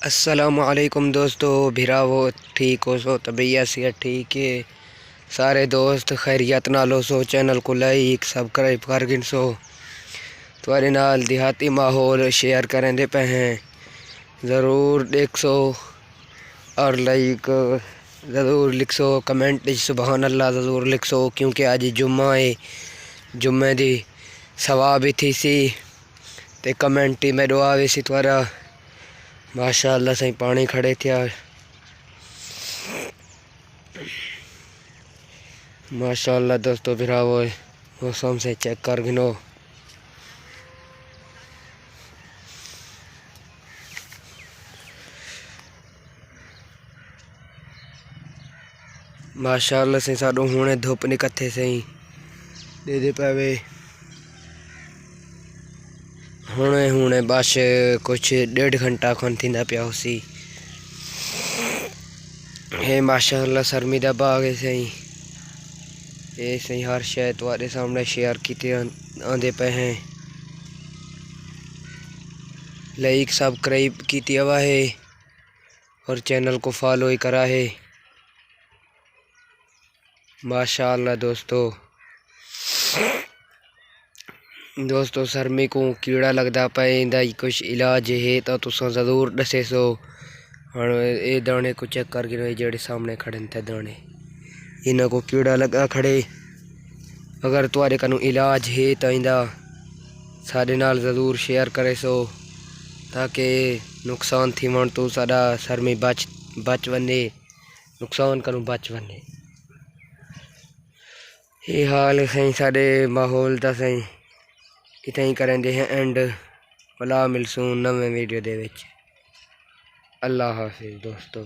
अस्सलामुअलैकुम दोस्तों, भिरावो ठीक हो सो तबैया से ठीक है। सारे दोस्त खैरियत नालो सो चैनल को लाइक सब्सक्राइब कर गिन सो तुम्हारे नाल देहाती माहौल शेयर करें दे पे हैं। ज़रूर देख सो और लाइक ज़रूर लिख सो, कमेंट सुबहान अल्लाह ज़रूर लिख सो, क्योंकि आज जुम्मा है। जुम्मे दी सवाब भी थी सी ते कमेंट में दुआ भी सी तुम्हारा। माशाअल्लाह सही पानी खड़े थे यार, माशाअल्लाह दोस्तों। भिरावो मौसम से चेक कर गिनो। माशाअल्लाह से साडू हुणे धुप निकथे सही दे पावे। हुणे हुणे बस कुछ 1.5 घंटा खन थींदा पिया होसी। हे माशाअल्लाह शर्मिदा बाग है सही। ये सही हर शय तुम्हारे सामने शेयर किते आंदे पे हैं। लाइक सब्सक्राइब की हुआ है और चैनल को फॉलो ही करा है। माशाअल्लाह दोस्तों सरमी को कीड़ा लगता पे इंदा कुछ इलाज है तो तुसा ज़रूर दसे सो। हाँ ये दाने को चेक कर गिनो, जेड़े सामने खड़े थे दाने, इन्हों को कीड़ा लगा खड़े। अगर तुम्हारे कनु इलाज है तो इंदा साढ़े नाल ज़रूर शेयर करे सो, ताकि नुकसान थी मन तो साड़ा सरमी बच वने, नुकसान करूँ बच वने। ये हाल सही साढ़े माहौल का सही इतना ही करेंगे हैं एंड। भला मिलसूँ नवे वीडियो दे विच। अल्लाह हाफिज़ दोस्तों।